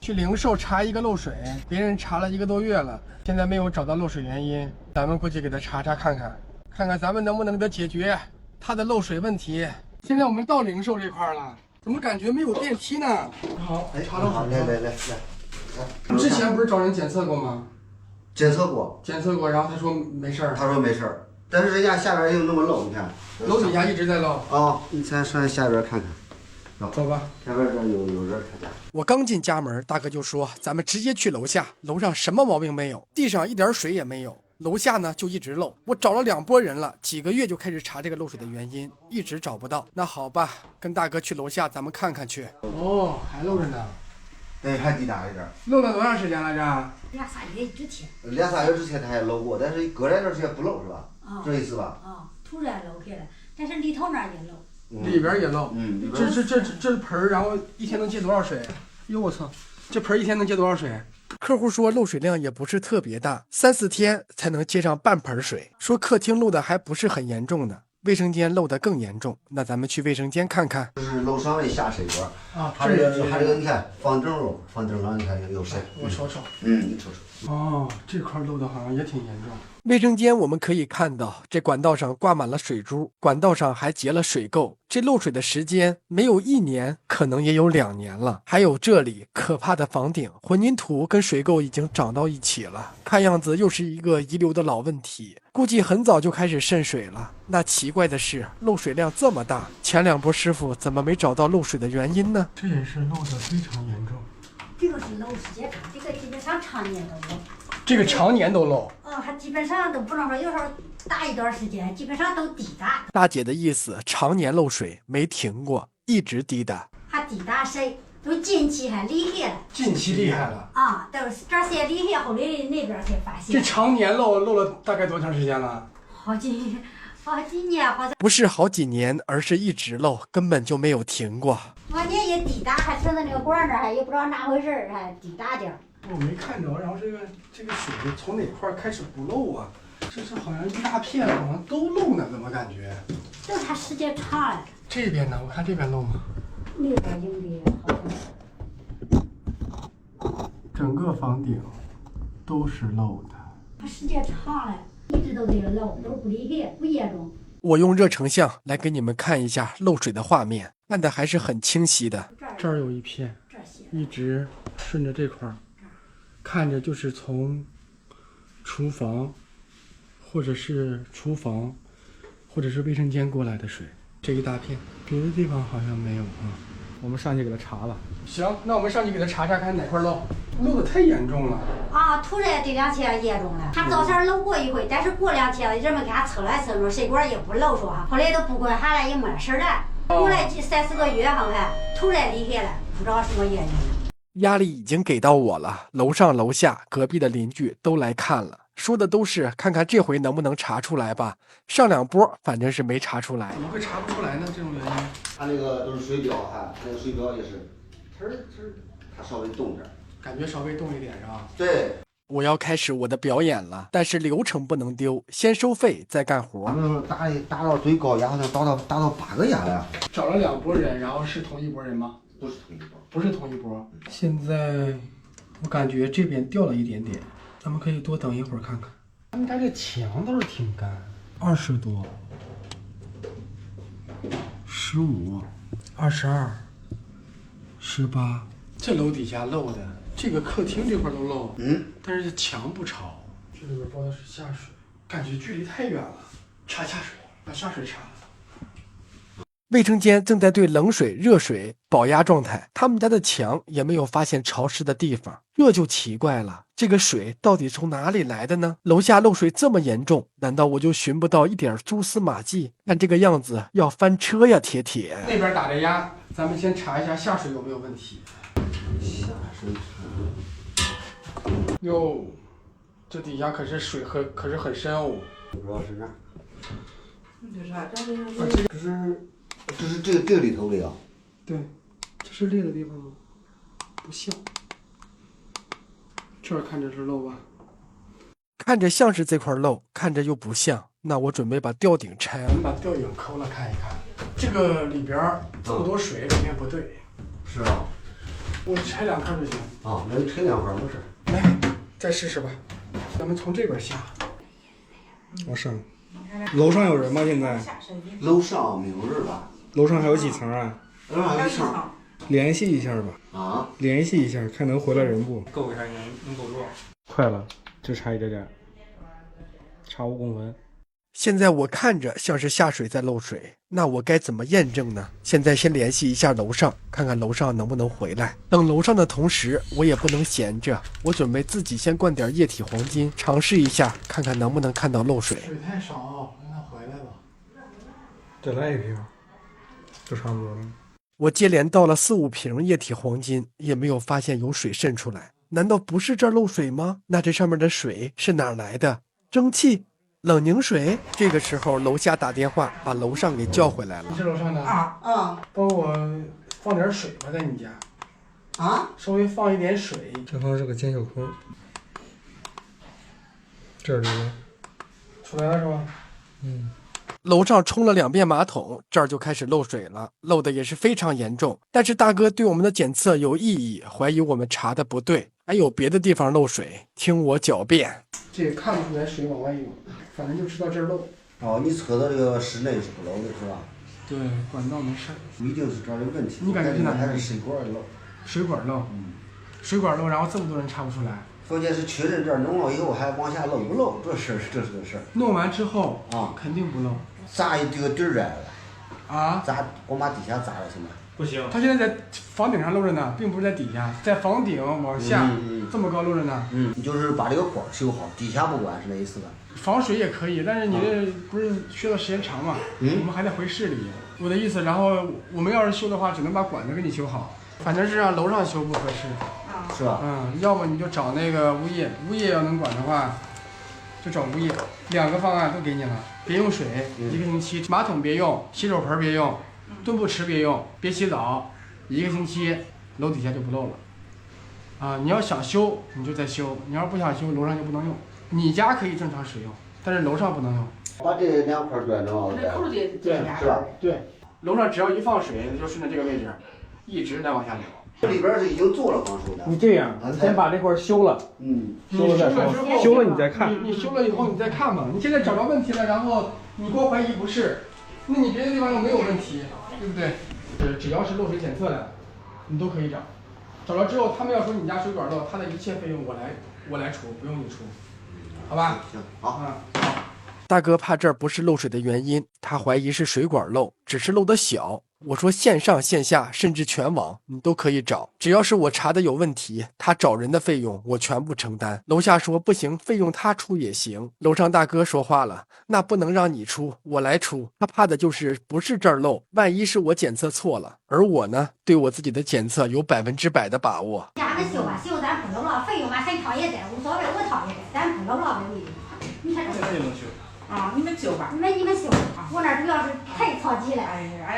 去零售查一个漏水，别人查了1个多月了，现在没有找到漏水原因，咱们过去给他查查看看，看看咱们能不能给他解决他的漏水问题。现在我们到零售这块了，怎么感觉没有电梯呢？好，查漏水。来。之前不是找人检测过吗？检测过，然后他说没事儿。他说没事儿，但是人家下边又那么漏，你看。楼底下一直在漏。啊，你咱上下边看看。走吧，下边这有人看家。我刚进家门，大哥就说咱们直接去楼下，楼上什么毛病没有，地上一点水也没有，楼下呢就一直漏。我找了2拨人了，几个月就开始查这个漏水的原因，一直找不到。那好吧，跟大哥去楼下咱们看看去。哦，还漏着呢。对，还滴答一点。漏了多长时间来着2、3月之前。2、3月之前他还漏过，但是隔来段时间不漏是吧？这意思吧？突然漏开了，但是里头那儿也漏。里边也漏。这盆然后一天能接多少水？哟我操，这盆一天能接多少水？客户说漏水量也不是特别大，3、4天才能接上半盆水。说客厅漏的还不是很严重呢，卫生间漏的更严重。那咱们去卫生间看看。就是楼上的下水管啊，还有你看房顶漏，房顶上你看有水。我瞅瞅。你瞅瞅。哦，这块漏的好像也挺严重。卫生间我们可以看到，这管道上挂满了水珠，管道上还结了水垢。这漏水的时间没有1年，可能也有2年了。还有这里可怕的房顶，混凝土跟水垢已经长到一起了，看样子又是一个遗留的老问题，估计很早就开始渗水了。那奇怪的是，漏水量这么大，前2波师傅怎么没找到漏水的原因呢？这也是漏的非常严重。这个是漏时间长，这个基本上常年都漏。这个常年都漏。还基本上都不能说，有时候大一段时间，基本上都滴答。大姐的意思，常年漏水没停过，一直滴答。还滴答谁？都近期还厉害了。近期厉害了。都是这些厉害，后来那边才发现。这常年漏了大概多长时间了？好几年，好像不是好几年，而是一直漏，根本就没有停过。往年也滴答，还停在那个管那儿，还也不知道哪回事还滴答点。我没看着，然后这个水从哪块开始不漏啊？这好像一大片，好像都漏呢，怎么感觉？就是它时间长了。这边呢？我看这边漏吗？那边应该好像。整个房顶都是漏的。它时间长了，一直都这个漏，都不厉害，不严重。我用热成像来给你们看一下漏水的画面，看的还是很清晰的。这儿有一片，一直顺着这块儿。看着就是从厨房，或者是卫生间过来的水，这一大片，别的地方好像没有啊。我们上去给他查了。行，那我们上去给他查查，看哪块漏，漏的太严重了。突然这2天严重了，他早前漏过一回，但是过2天人们给他测来测去，水管也不漏说后来都不管下来也没事了。过来3、4个月好像突然厉害了，不知道什么原因。压力已经给到我了，楼上楼下隔壁的邻居都来看了，说的都是看看这回能不能查出来吧。上2波反正是没查出来。怎么会查不出来呢？这种原因？它那个都是水表那个水表也是，它稍微动点，感觉稍微动一点是吧？对。我要开始我的表演了，但是流程不能丢，先收费再干活。咱们达到最高压，好像达到8个压了。找了2拨人，然后是同一拨人吗？不是同一波，不是同一波。现在我感觉这边掉了一点点，咱们可以多等一会儿看看。他们家这墙倒是挺干，20多、15、22、18，这楼底下漏的，这个客厅这块都漏，但是墙不潮。这里边包的是下水，感觉距离太远了，查下水，把下水查了。卫生间正在对冷水、热水保压状态，他们家的墙也没有发现潮湿的地方，这就奇怪了。这个水到底从哪里来的呢？楼下漏水这么严重，难道我就寻不到一点蛛丝马迹？看这个样子要翻车呀，铁铁！那边打着压，咱们先查一下下水有没有问题。下水哟，这底下可是水可是很深哦。主要是这儿。这啥？这是这个里头的呀？对，这是裂的地方吗？不像。这儿看着是漏吧？看着像是这块漏，看着又不像。那我准备把吊顶拆了，把吊顶抠了看一看。这个里边这么多水，肯定不对。是啊。我拆2块就行。啊，那你拆2块没事。来，再试试吧。咱们从这边下。往上。楼上有人吗？现在？楼上没有人吧？楼上还有几层啊？楼上还有1层。联系一下吧。啊？联系一下，看能回来人不？够一下能够住。快了，就差一点点，差5公分。现在我看着像是下水在漏水，那我该怎么验证呢？现在先联系一下楼上，看看楼上能不能回来。等楼上的同时，我也不能闲着，我准备自己先灌点液体黄金，尝试一下，看看能不能看到漏水。水太少，让它回来吧。再来1瓶，就差不多了。我接连倒了4、5瓶液体黄金，也没有发现有水渗出来。难道不是这儿漏水吗？那这上面的水是哪儿来的？蒸汽？冷凝水？这个时候楼下打电话把楼上给叫回来了。你是楼上的？啊。帮我放点水吧，在你家。啊？稍微放一点水。这方是个尖小坑。这儿流出来了是吧？楼上冲了2遍马桶，这儿就开始漏水了，漏的也是非常严重。但是大哥对我们的检测有异议，怀疑我们查的不对，还有别的地方漏水，听我狡辩。这也看不出来水往外涌，反正就知道这儿漏。哦，你测到这个室内是不漏的是吧？对，管道没事。不一定是这儿有问题。你感觉是哪？还是水管漏？水管漏。水管漏，然后这么多人查不出来。关键是确认这儿弄了以后还往下漏不漏，这是个事儿。弄完之后啊，肯定不漏。砸这个底儿来了。啊？砸，光把底下砸了行吗？不行。它现在在房顶上漏着呢，并不是在底下，在房顶往下这么高漏着呢。你就是把这个管修好，底下不管是那意思吧？防水也可以，但是你这不是需要时间长嘛？我们还得回市里。我的意思，然后我们要是修的话，只能把管子给你修好。反正是让楼上修不合适。是吧？要么你就找那个物业，物业要能管的话，就找物业。2个方案都给你了，别用水1个星期，马桶别用，洗手盆别用，墩布池别用，别洗澡1个星期，楼底下就不漏了。你要想修你就再修，你要不想修，楼上就不能用。你家可以正常使用，但是楼上不能用。把这2块砖正好对，是吧？对，楼上只要一放水，就顺着这个位置，一直在往下流。这里边是已经做了防水的。你这样，你先把这块修了，修了再说，修了你再看。你修了以后你再看嘛。你现在找着问题了，然后你光怀疑不是，那你别的地方又没有问题，对不对？只要是漏水检测的，你都可以找。找了之后，他们要说你家水管漏，他的一切费用我来出，不用你出，好吧？行，好。大哥怕这儿不是漏水的原因，他怀疑是水管漏，只是漏得小。我说线上线下甚至全网你都可以找，只要是我查的有问题，他找人的费用我全部承担。楼下说不行，费用他出也行。楼上大哥说话了，那不能让你出，我来出。他怕的就是不是这儿漏，万一是我检测错了，而我呢，对我自己的检测有100%的把握。家们修吧，修咱不漏了，费用嘛谁掏也得，无所谓，我掏也得，咱不漏了没问题。你看这个。你们修吧。你们修，我那主要是太着急了。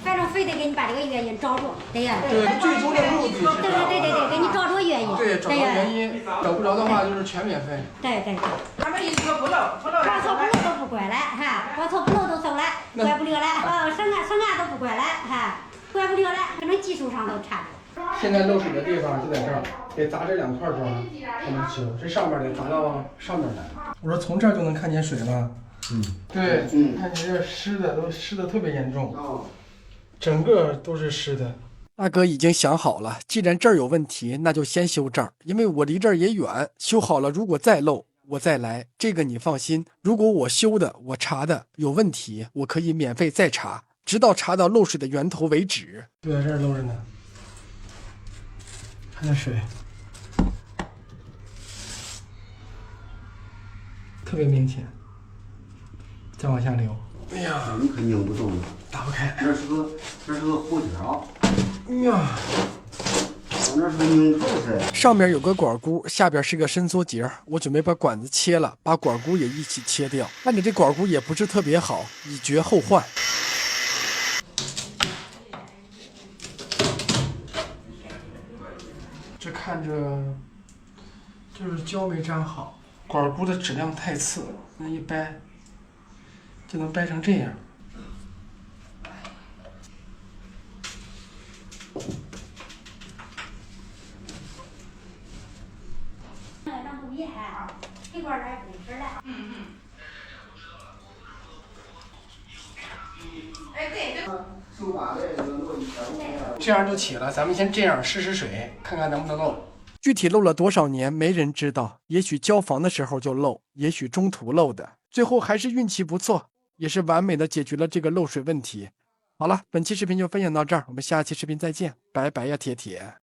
反正非得给你把这个原因找着，对呀。对，最终的目的。对，给你找着原因。对，找着原因，找不着的话就是全免费。对。他们一说不漏，光错不漏都不怪了，哈，光错不漏都走了，怪不了了。上岸都不怪了，哈，怪不了了，可能技术上都差着。现在漏水的地方就在这儿，得砸这2块砖才能修，这上面得砸到上面来。我说从这儿就能看见水了。对，看你这湿的都湿的特别严重，整个都是湿的。大哥已经想好了，既然这儿有问题，那就先修这儿，因为我离这儿也远，修好了如果再漏我再来，这个你放心。如果我修的我查的有问题，我可以免费再查，直到查到漏水的源头为止。对，这儿漏着呢，看这水特别明显，再往下流。哎呀，你可拧不动了，打不开。这是个弧条。哎呀，那是个拧头噻。上面有个管箍，下边是个伸缩节，我准备把管子切了，把管箍也一起切掉。看着这管箍也不是特别好，以绝后患。这看着就是胶没粘好，管箍的质量太次，那一掰就能掰成这样。厉害，这块儿还没事了。哎，对，手把的这个落一天。这样就起了，咱们先这样试试水，看看能不能漏。具体漏了多少年，没人知道。也许交房的时候就漏，也许中途漏的。最后还是运气不错，也是完美的解决了这个漏水问题。好了，本期视频就分享到这儿，我们下期视频再见，拜拜呀，铁铁。